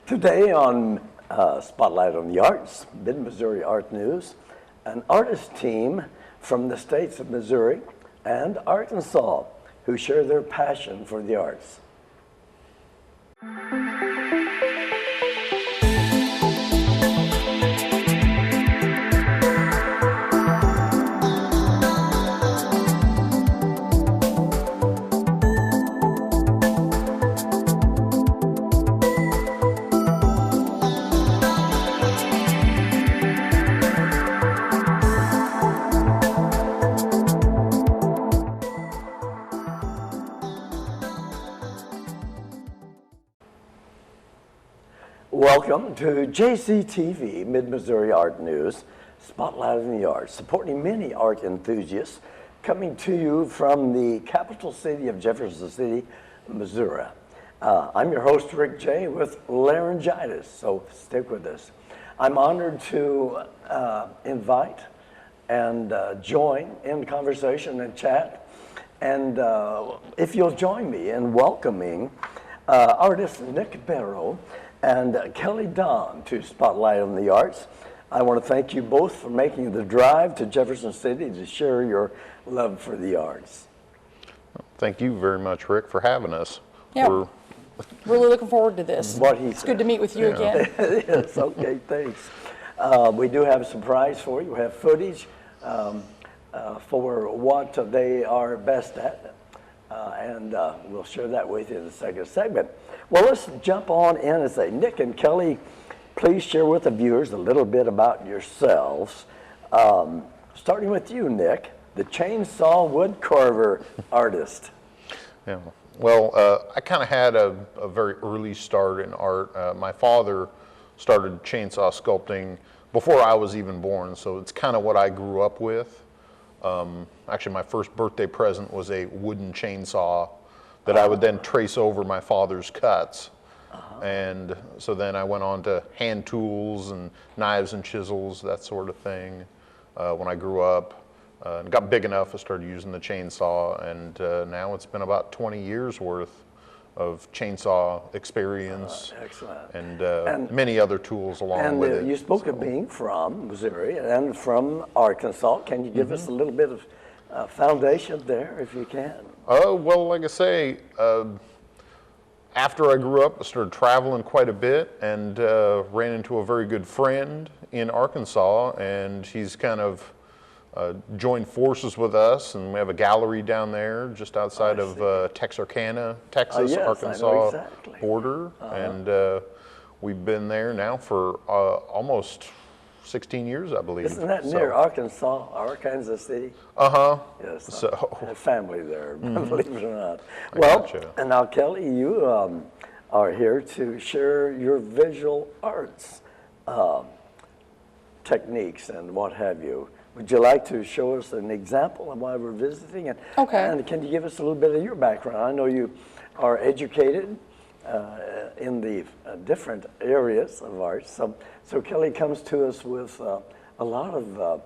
Today on Spotlight on the Arts, Mid-Missouri Art News, an artist team from the states of Missouri and Arkansas who share their passion for the arts. Welcome to JCTV, Mid-Missouri Art News, Spotlight in the Arts, supporting many art enthusiasts, coming to you from the capital city of Jefferson City, Missouri. I'm your host, Rick Jey, with laryngitis, so stick with us. I'm honored to invite and join in conversation and chat, and if you'll join me in welcoming artist Nick Bero and Kelly to Spotlight on the Arts. I want to thank you both for making the drive to Jefferson City to share your love for the arts. Thank you very much, Rick, for having us. Yeah, really looking forward to this. It's good to meet with you again. Yes, okay, thanks. We do have a surprise for you. We have footage for what they are best at, and we'll share that with you in the second segment. Well, let's jump on in and say, Nick and Kelly, please share with the viewers a little bit about yourselves. Starting with you, Nick, the chainsaw wood carver artist. Yeah. Well, I kind of had a very early start in art. My father started chainsaw sculpting before I was even born, so it's kind of what I grew up with. Actually, my first birthday present was a wooden chainsaw that I would then trace over my father's cuts. And so then I went on to hand tools and knives and chisels, that sort of thing. When I grew up and got big enough, I started using the chainsaw, and now it's been about 20 years worth of chainsaw experience. Excellent. And many other tools along with it. You spoke of being from Missouri and from Arkansas. Can you give us a little bit of foundation there, if you can? Well, like I say, after I grew up, I started traveling quite a bit and ran into a very good friend in Arkansas, and he's kind of joined forces with us, and we have a gallery down there just outside of Texarkana, Texas, yes, Arkansas border, and we've been there now for almost 16 years, I believe. Isn't that near Arkansas City? Yes, so I have family there, believe it or not. Well, and now Kelly, you are here to share your visual arts techniques and what have you. Would you like to show us an example of why we're visiting? And can you give us a little bit of your background? I know you are educated in the different areas of art. So Kelly comes to us with a lot of,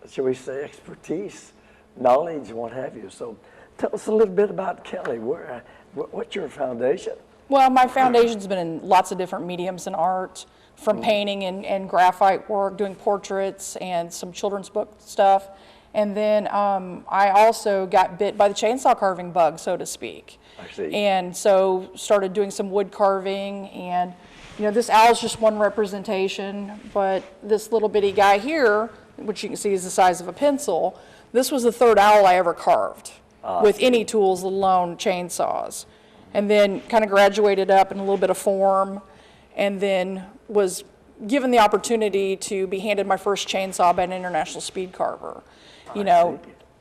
shall we say, expertise, knowledge, and what have you. So tell us a little bit about Kelly. What's your foundation? Well, my foundation's been in lots of different mediums in art, from painting and graphite work, doing portraits and some children's book stuff. And then I also got bit by the chainsaw carving bug, so to speak. I see. And so started doing some wood carving, and this owl's just one representation, but this little bitty guy here, which you can see is the size of a pencil, this was the third owl I ever carved with any tools, let alone chainsaws. And then kind of graduated up in a little bit of form, and then was given the opportunity to be handed my first chainsaw by an international speed carver.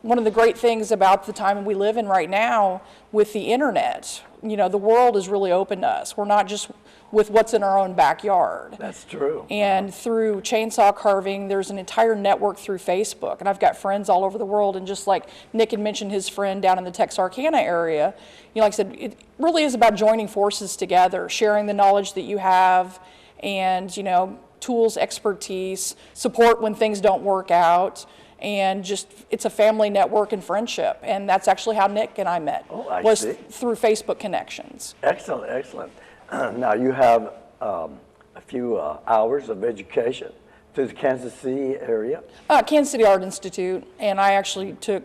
One of the great things about the time we live in right now with the internet, the world is really open to us. We're not just with what's in our own backyard. That's true. And through chainsaw carving, there's an entire network through Facebook. And I've got friends all over the world. And just like Nick had mentioned his friend down in the Texarkana area, like I said, it really is about joining forces together, sharing the knowledge that you have, and, tools, expertise, support when things don't work out. And just, it's a family network and friendship. And that's actually how Nick and I met, I was see. through Facebook connections. Excellent, excellent. Now you have a few hours of education to the Kansas City area. Kansas City Art Institute, and I actually took,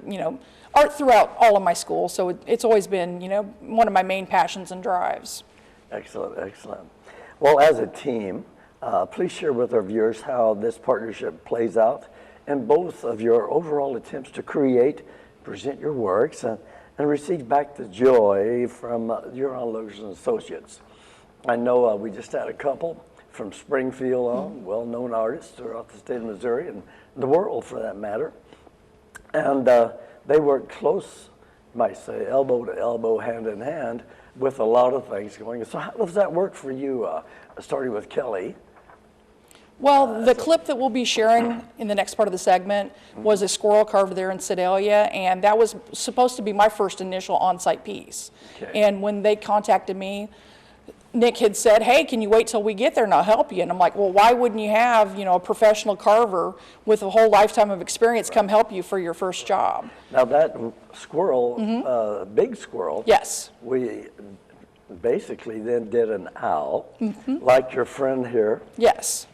art throughout all of my school, so it's always been, one of my main passions and drives. Excellent, excellent. Well, as a team, please share with our viewers how this partnership plays out and both of your overall attempts to create, present your works, and receive back the joy from your onlookers and associates. I know we just had a couple from Springfield on, well-known artists throughout the state of Missouri and the world for that matter. And they work close, you might say, elbow to elbow, hand in hand, with a lot of things going. So how does that work for you, starting with Kelly? Well, the clip that we'll be sharing in the next part of the segment was a squirrel carved there in Sedalia, and that was supposed to be my first initial on-site piece. Okay. And when they contacted me, Nick had said, hey, can you wait till we get there and I'll help you? And I'm like, well, why wouldn't you have, a professional carver with a whole lifetime of experience come help you for your first job? Now that squirrel, big squirrel, Yes. we basically then did an owl, like your friend here Yes.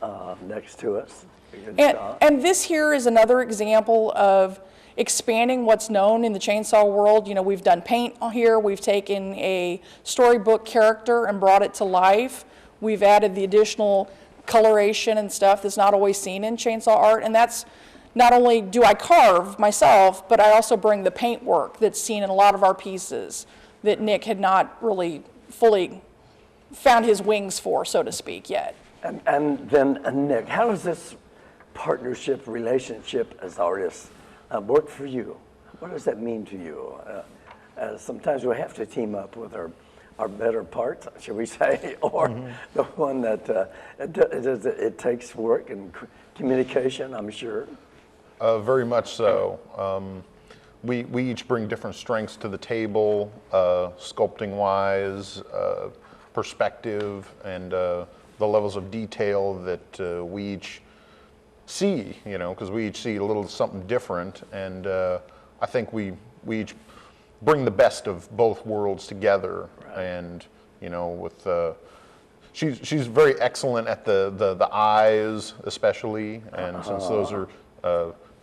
next to us. Good shot. And this here is another example of expanding what's known in the chainsaw world. We've done paint here. We've taken a storybook character and brought it to life. We've added the additional coloration and stuff that's not always seen in chainsaw art. And that's not only do I carve myself, but I also bring the paint work that's seen in a lot of our pieces that Nick had not really fully found his wings for, so to speak, yet. And then Nick, how does this partnership, relationship as artists work for you? What does that mean to you? Sometimes we have to team up with our better part, shall we say, or the one that it takes work and communication, I'm sure. Very much so. We each bring different strengths to the table, sculpting-wise, perspective, and the levels of detail that we each see, because we each see a little something different, and I think we each bring the best of both worlds together. Right. And with she's very excellent at the eyes, especially, and since those are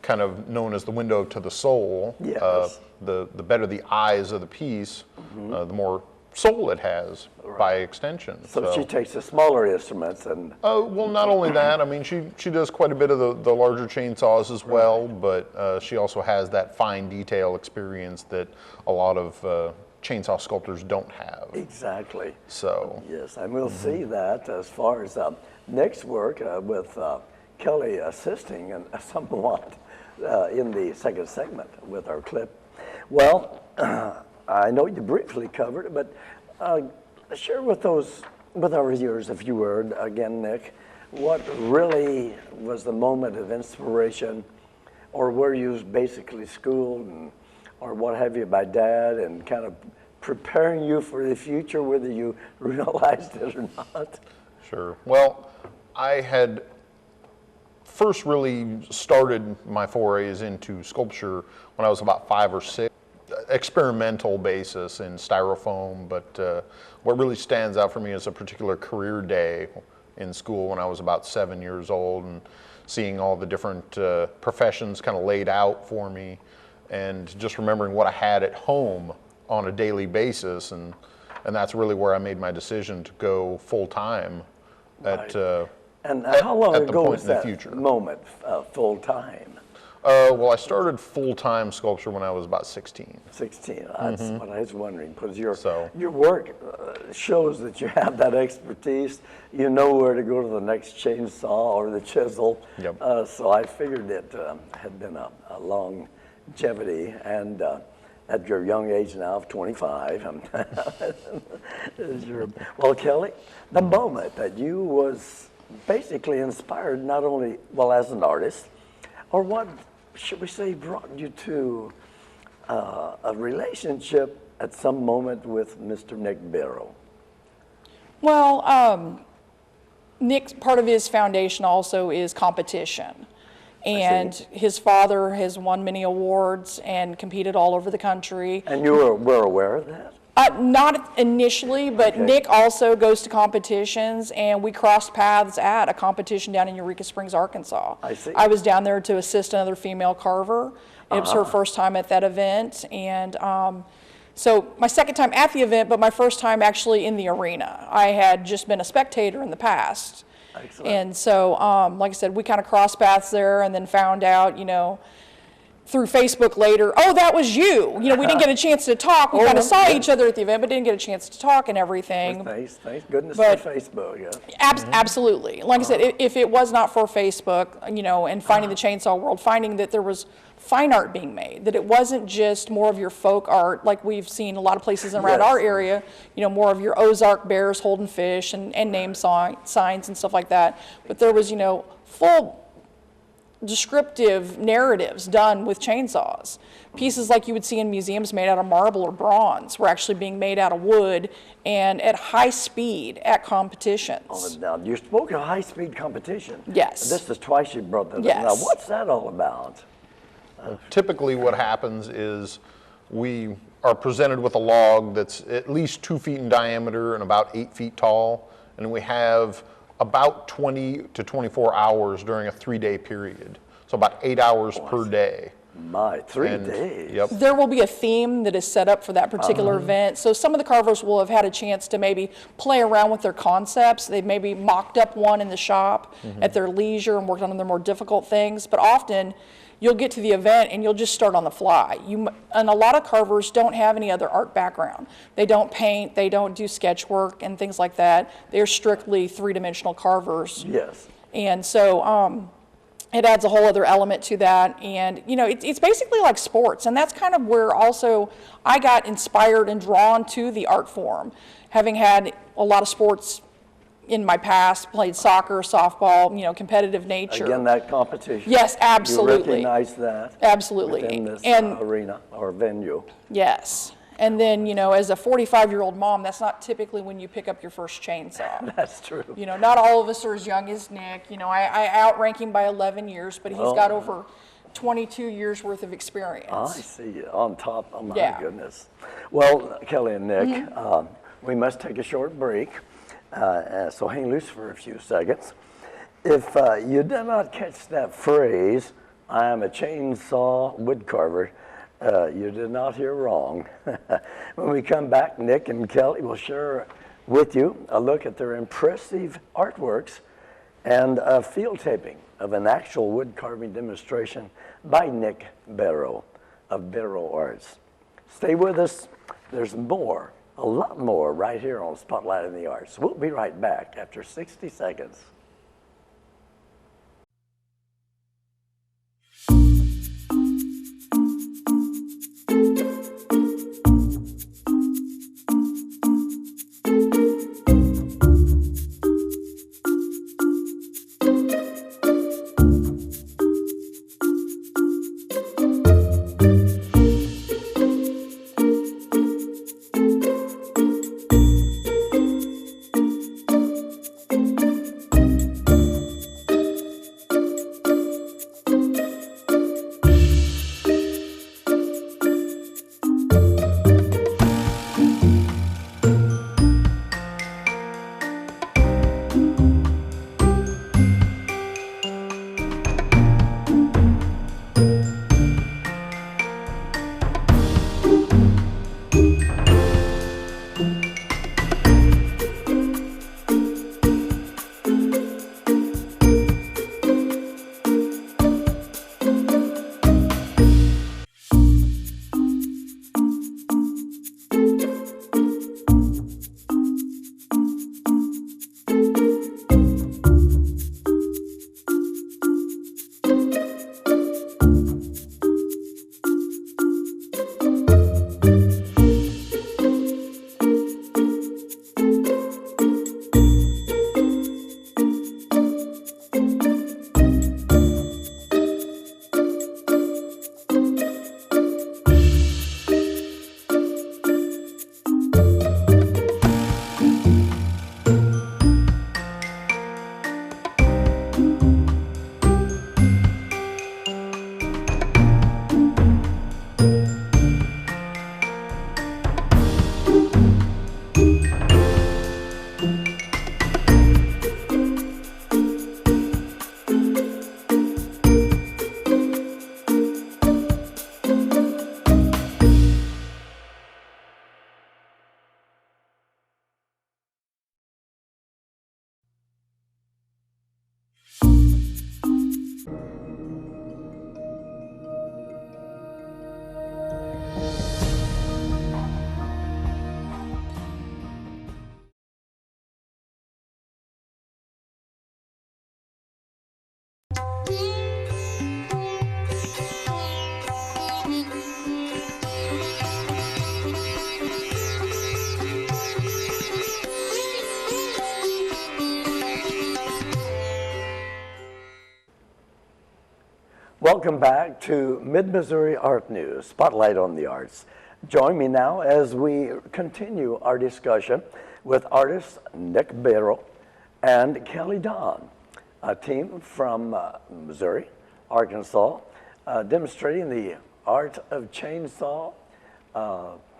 kind of known as the window to the soul, yes. The better the eyes of the piece, the more soul it has, right, by extension. So she takes the smaller instruments and... well, not only that, I mean, she does quite a bit of the larger chainsaws as well, right, but she also has that fine detail experience that a lot of chainsaw sculptors don't have. Exactly. So... Yes, and we'll see that as far as Nick's work with Kelly assisting and somewhat in the second segment with our clip. Well, I know you briefly covered it, but share with our viewers, if you would, again, Nick, what really was the moment of inspiration, or were you basically schooled, or what have you, by Dad, and kind of preparing you for the future, whether you realized it or not? Sure. Well, I had first really started my forays into sculpture when I was about 5 or 6. Experimental basis in styrofoam, but what really stands out for me is a particular career day in school when I was about 7 years old, and seeing all the different professions kind of laid out for me, and just remembering what I had at home on a daily basis, and that's really where I made my decision to go full-time at and how long at the ago point was in the that future. moment, full-time? Well, I started full-time sculpture when I was about 16. 16, that's what I was wondering, because your So- work shows that you have that expertise. You know where to go to the next chainsaw or the chisel. Yep. So I figured it had been a longevity, and at your young age now of 25. Well, Kelly, the moment that you was basically inspired not only, well, as an artist, or what should we say brought you to a relationship at some moment with Mr. Nick Bero? Well, Nick's part of his foundation also is competition. And his father has won many awards and competed all over the country. And you were aware of that? Not initially, but Okay. Nick also goes to competitions, and we crossed paths at a competition down in Eureka Springs, Arkansas. I see. I was down there to assist another female carver. It was her first time at that event, and so my second time at the event, but my first time actually in the arena. I had just been a spectator in the past. Excellent. And so, like I said, we kind of crossed paths there, and then found out, through Facebook later, oh, that was you. We didn't get a chance to talk. We kind of saw each other at the event, but didn't get a chance to talk and everything. Thanks goodness But- for Facebook. Yeah. Absolutely. Like I said, if it was not for Facebook, and finding the chainsaw world, finding that there was fine art being made, that it wasn't just more of your folk art like we've seen a lot of places around Yes. our area, more of your Ozark bears holding fish and name signs and stuff like that. But there was, full descriptive narratives done with chainsaws. Pieces like you would see in museums made out of marble or bronze were actually being made out of wood and at high speed at competitions. Now, you spoke of high-speed competition. Yes. This is twice you brought that Yes. up. Now, what's that all about? Typically what happens is we are presented with a log that's at least 2 feet in diameter and about 8 feet tall, and we have about 20 to 24 hours during a 3-day period. So about 8 hours per day. My, 3 And- days. Yep. There will be a theme that is set up for that particular event. So some of the carvers will have had a chance to maybe play around with their concepts. They've maybe mocked up one in the shop at their leisure and worked on their more difficult things. But often you'll get to the event and you'll just start on the fly. And a lot of carvers don't have any other art background. They don't paint, they don't do sketch work and things like that. They're strictly three-dimensional carvers. Yes. And so it adds a whole other element to that. And, it's basically like sports. And that's kind of where also I got inspired and drawn to the art form. Having had a lot of sports in my past, played soccer, softball, competitive nature. Again, that competition. Yes, absolutely. You recognize that? Absolutely. Within this And- arena or venue. Yes. And then, as a 45-year-old mom, that's not typically when you pick up your first chainsaw. That's true. Not all of us are as young as Nick. I outrank him by 11 years, but he's got over 22 years worth of experience. I see. On top. Oh, my Yeah. goodness. Well, Kelly and Nick, we must take a short break. So hang loose for a few seconds. If you did not catch that phrase, I am a chainsaw woodcarver, you did not hear wrong. When we come back, Nick and Kelly will share with you a look at their impressive artworks and a field taping of an actual wood carving demonstration by Nick Bero of Bero Arts. Stay with us. There's more, a lot more, right here on Spotlight in the Arts. We'll be right back after 60 seconds. Welcome back to Mid-Missouri Art News, Spotlight on the Arts. Join me now as we continue our discussion with artists Nick Bero and Kelly Don, a team from Missouri, Arkansas, demonstrating the art of chainsaw,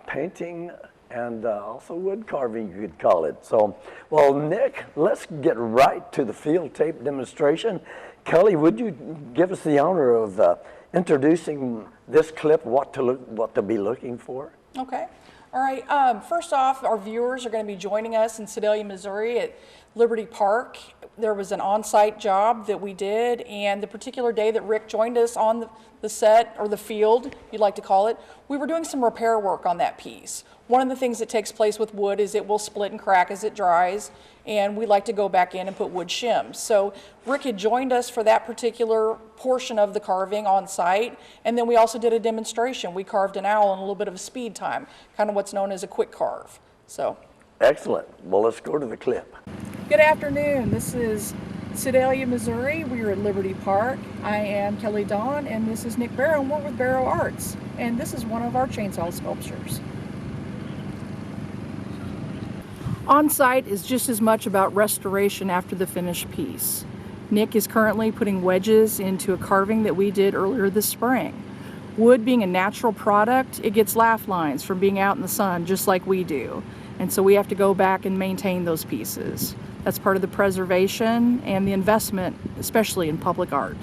painting, and also wood carving, you could call it. So, well, Nick, let's get right to the field tape demonstration. Kelly, would you give us the honor of introducing this clip, what to be looking for? Okay. All right. First off, our viewers are going to be joining us in Sedalia, Missouri at Liberty Park. There was an on-site job that we did, and the particular day that Rick joined us on the set, or the field, you'd like to call it, we were doing some repair work on that piece. One of the things that takes place with wood is it will split and crack as it dries, and we like to go back in and put wood shims. So Rick had joined us for that particular portion of the carving on site, and then we also did a demonstration. We carved an owl in a little bit of a speed time, kind of what's known as a quick carve. So. Excellent. Well, let's go to the clip. Good afternoon. This is Sedalia, Missouri. We are at Liberty Park. I am Kelly Don, and this is Nick Bero, and we're with Bero Arts. And this is one of our chainsaw sculptures. On-site is just as much about restoration after the finished piece. Nick is currently putting wedges into a carving that we did earlier this spring. Wood being a natural product, it gets laugh lines from being out in the sun just like we do. And so we have to go back and maintain those pieces. That's part of the preservation and the investment, especially in public art.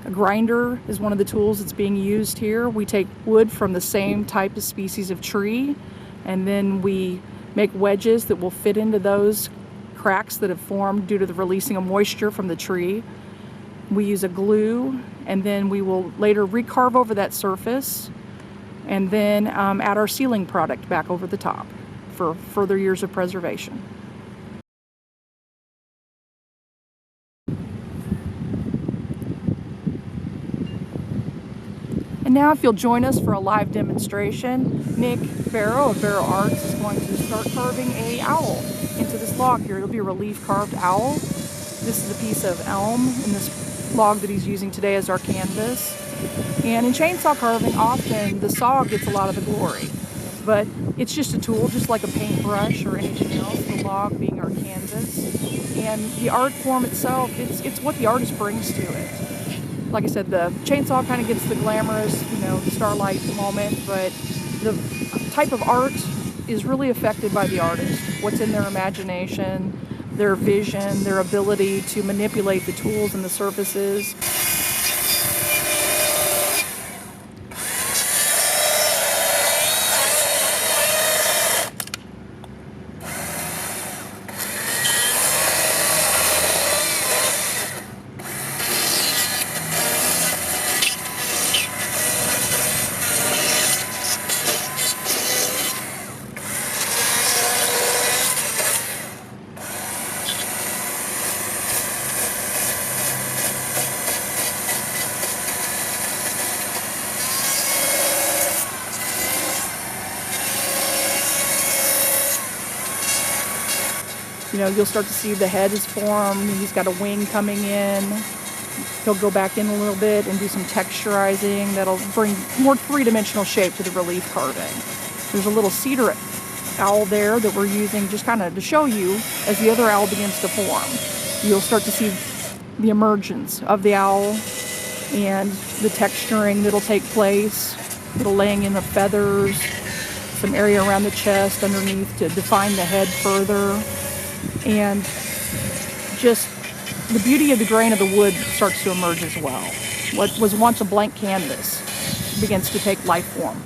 A grinder is one of the tools that's being used here. We take wood from the same type of species of tree, and then we make wedges that will fit into those cracks that have formed due to the releasing of moisture from the tree. We use a glue, and then we will later recarve over that surface, and then add our sealing product back over the top for further years of preservation. And now if you'll join us for a live demonstration, Nick Bero of Bero Arts is going to start carving an owl into this log here. It'll be a relief carved owl. This is a piece of elm in this log that he's using today as our canvas. And in chainsaw carving, often the saw gets a lot of the glory, but it's just a tool, just like a paintbrush or anything else, the log being our canvas. And the art form itself, it's what the artist brings to it. Like I said, the chainsaw kind of gets the glamorous, the starlight moment, but the type of art is really affected by the artist, what's in their imagination, their vision, their ability to manipulate the tools and the surfaces. You'll start to see the head is formed. He's got a wing coming in. He'll go back in a little bit and do some texturizing that'll bring more three-dimensional shape to the relief carving. There's a little cedar owl there that we're using just kind of to show you as the other owl begins to form. You'll start to see the emergence of the owl and the texturing that'll take place, little laying in the feathers, some area around the chest underneath to define the head further. And just the beauty of the grain of the wood starts to emerge as well. What was once a blank canvas begins to take life form.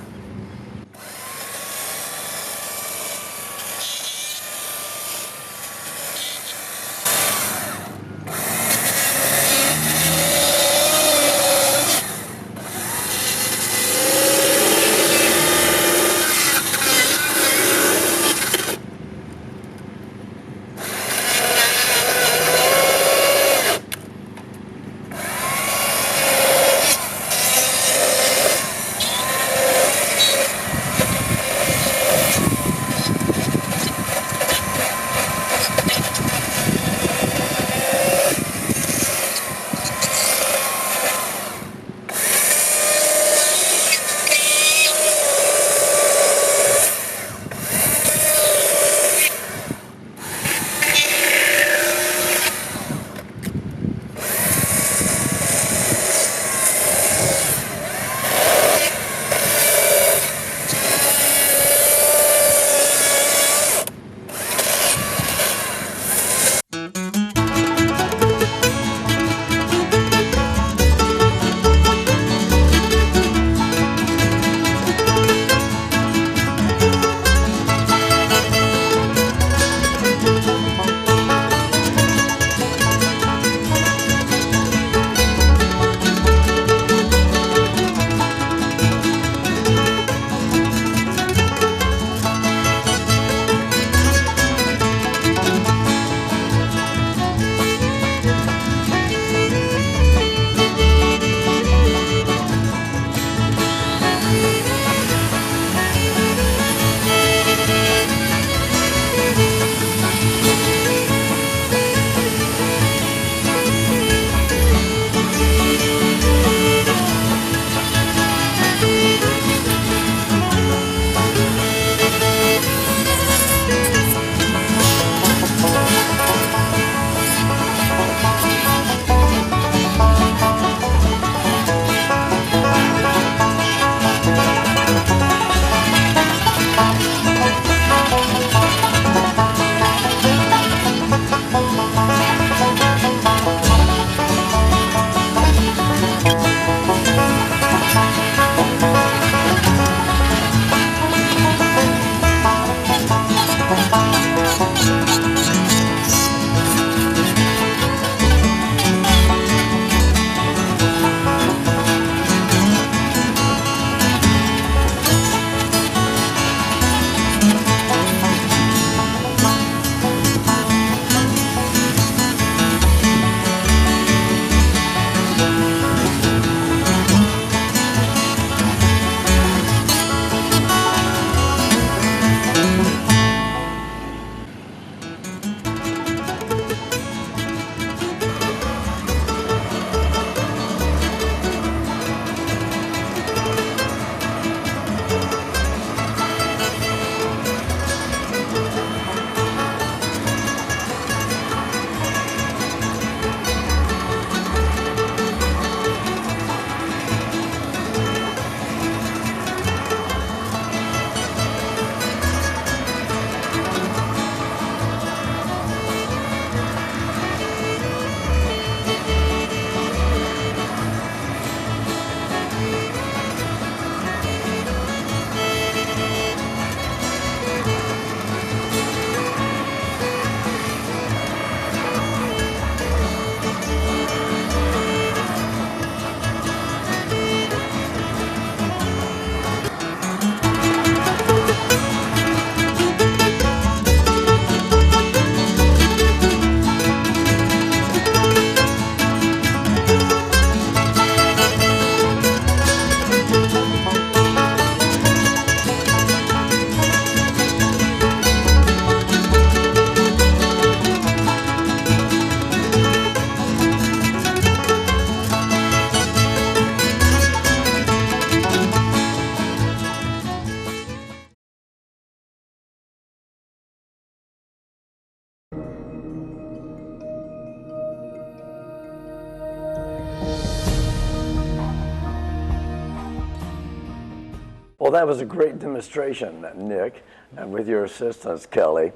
Well, that was a great demonstration, Nick, and with your assistance, Kelly.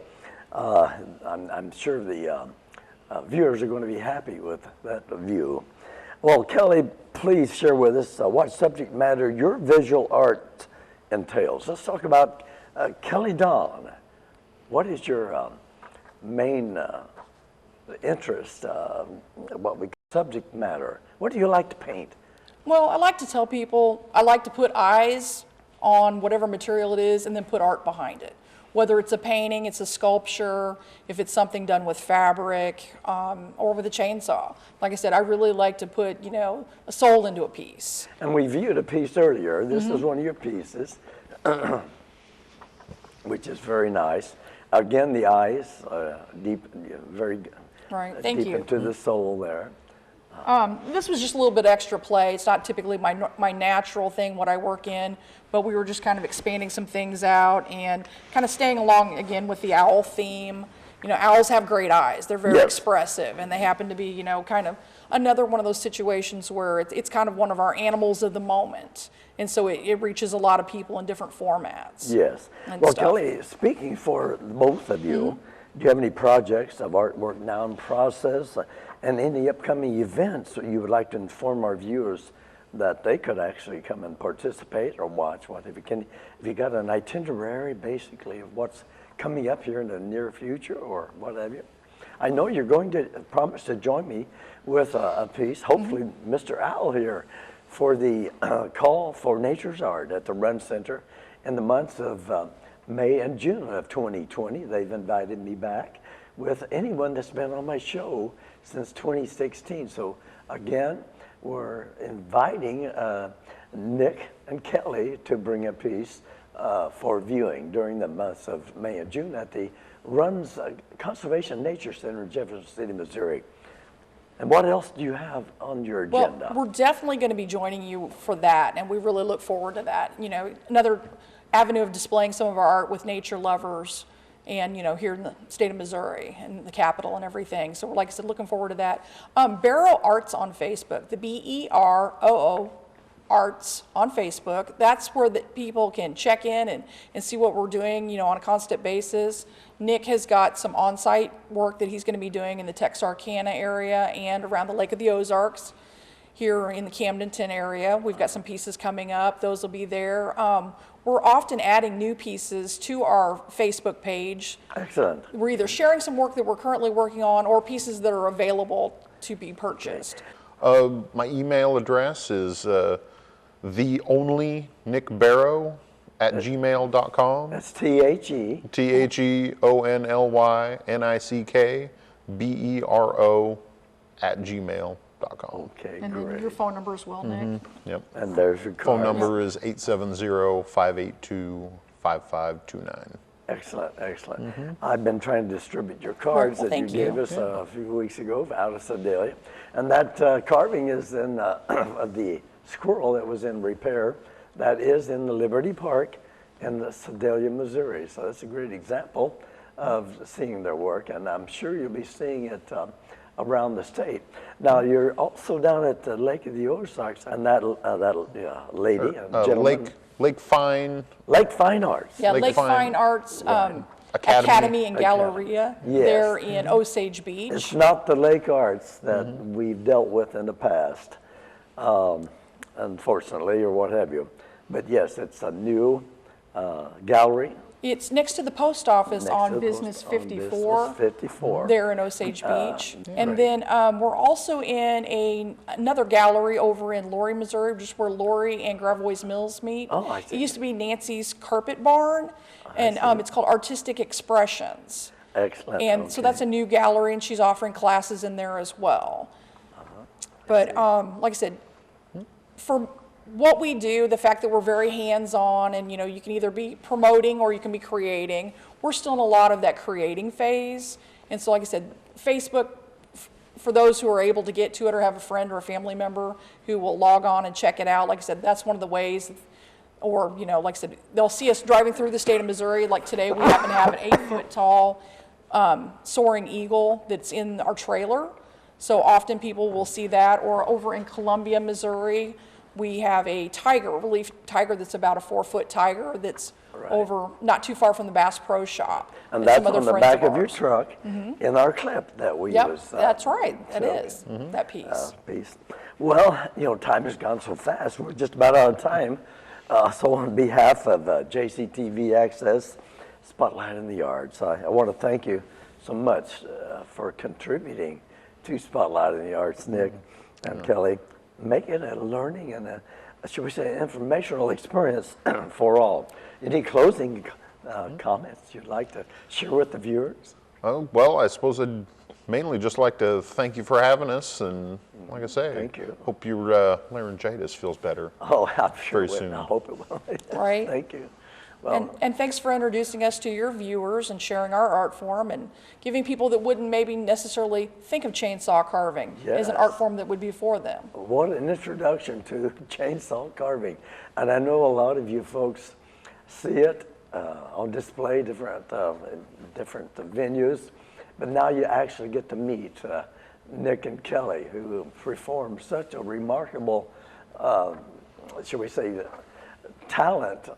I'm sure the viewers are going to be happy with that view. Well, Kelly, please share with us what subject matter your visual art entails. Let's talk about Kelly Dawn. What is your main interest, what we call subject matter? What do you like to paint? Well, I like to tell people I like to put eyes on whatever material it is and then put art behind it. Whether it's a painting, it's a sculpture, if it's something done with fabric, or with a chainsaw. Like I said, I really like to put, a soul into a piece. And we viewed a piece earlier. This is one of your pieces, which is very nice. Again, the eyes, deep, very Right, thank you. into the soul there. This was just a little bit extra play. It's not typically my natural thing, what I work in, but we were just kind of expanding some things out and kind of staying along again with the owl theme. Owls have great eyes. They're very expressive, and they happen to be, kind of another one of those situations where it's kind of one of our animals of the moment. And so it reaches a lot of people in different formats. Yes. Well, Kelly, speaking for both of you, do you have any projects of artwork now in process and any upcoming events that you would like to inform our viewers that they could actually come and participate or watch? If you got an itinerary basically of what's coming up here in the near future or what have you? I know you're going to promise to join me with a piece, hopefully Mr. Owl here, for the call for nature's art at the Run Center in the months of May and June of 2020. They've invited me back with anyone that's been on my show since 2016. So again, we're inviting Nick and Kelly to bring a piece for viewing during the months of May and June at the Runs Conservation Nature Center in Jefferson City, Missouri. And what else do you have on your agenda? Well, we're definitely going to be joining you for that, and we really look forward to that. Another avenue of displaying some of our art with nature lovers and, here in the state of Missouri and the capital and everything. So like I said, looking forward to that. Bero Arts on Facebook, the BEROO Arts on Facebook. That's where the people can check in and see what we're doing, on a constant basis. Nick has got some on-site work that he's going to be doing in the Texarkana area and around the Lake of the Ozarks. Here in the Camdenton area, we've got some pieces coming up. Those will be there. We're often adding new pieces to our Facebook page. Excellent. We're either sharing some work that we're currently working on or pieces that are available to be purchased. My email address is theonlynickbero@gmail.com. That's THE. THEONLYNICKBERO@gmail.com. Okay, And great. then your phone number as well, Nick. Yep. And there's your Phone card. number is 870-582-5529. Excellent, excellent. I've been trying to distribute your cards Well, that you thank you. gave us a few weeks ago out of Sedalia. And that carving is in the squirrel that was in repair. That is in the Liberty Park in Sedalia, Missouri. So that's a great example of seeing their work. And I'm sure you'll be seeing it around the state. Now, you're also down at the Lake of the Ozarks, and that lady, gentleman. Lake Fine. Lake Fine Arts. Yeah, Lake Lake Fine Fine Arts Academy. Academy and Galleria. Yes. They're in Osage Beach. It's not the Lake Arts that we've dealt with in the past, unfortunately, or what have you. But yes, it's a new gallery. It's next to the post office next to on the Business post- on 54. Business 54. There in Osage Beach. And great. then we're also in another gallery over in Laurie, Missouri, just where Laurie and Gravois Mills meet. Oh, I see. It used to be Nancy's Carpet Barn, and it's called Artistic Expressions. Excellent. And so that's a new gallery, and she's offering classes in there as well. But like I said, for what we do, the fact that we're very hands-on and, you can either be promoting or you can be creating, we're still in a lot of that creating phase. And so like I said, Facebook, for those who are able to get to it or have a friend or a family member who will log on and check it out, like I said, that's one of the ways. Or, like I said, they'll see us driving through the state of Missouri. Like today, we happen to have an 8-foot-tall soaring eagle that's in our trailer. So often people will see that. Or over in Columbia, Missouri, we have a tiger, a relief tiger that's about a 4-foot tiger that's Right. over, not too far from the Bass Pro Shop. And some that's other on the friends back of your ours. truck in our clip that we Yep, was. that's right, it filming. is, that piece. Piece. Well, time has gone so fast. We're just about out of time. So on behalf of JCTV Access, Spotlight in the Yards, I want to thank you so much for contributing to Spotlight in the Yards, Nick and Kelly. Make it a learning and should we say, informational experience for all. Any closing comments you'd like to share with the viewers? Well, I suppose I'd mainly just like to thank you for having us, and like I say, Thank you. hope your laryngitis feels better. Oh, I'm sure Very it will. soon. I hope it will. Right. Thank you. Well, And thanks for introducing us to your viewers and sharing our art form and giving people that wouldn't maybe necessarily think of chainsaw carving as an Yes. art form that would be for them. what an introduction to chainsaw carving. And I know a lot of you folks see it on display, different venues, but now you actually get to meet Nick and Kelly, who perform such a remarkable, shall we say, talent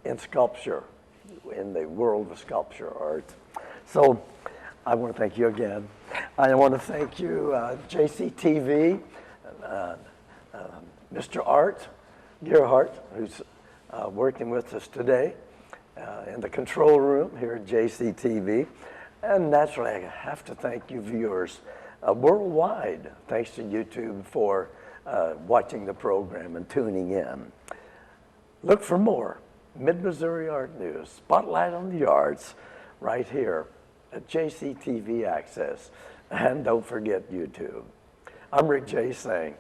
in sculpture, in the world of sculpture art. So I want to thank you again. I want to thank you, JCTV, Mr. Art Gerhardt, who's working with us today in the control room here at JCTV. And naturally, I have to thank you viewers worldwide. Thanks to YouTube for watching the program and tuning in. Look for more Mid-Missouri Art News, Spotlight on the Yards, right here at JCTV Access. And don't forget YouTube. I'm Rick Jey saying,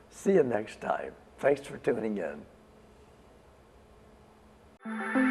see you next time. Thanks for tuning in.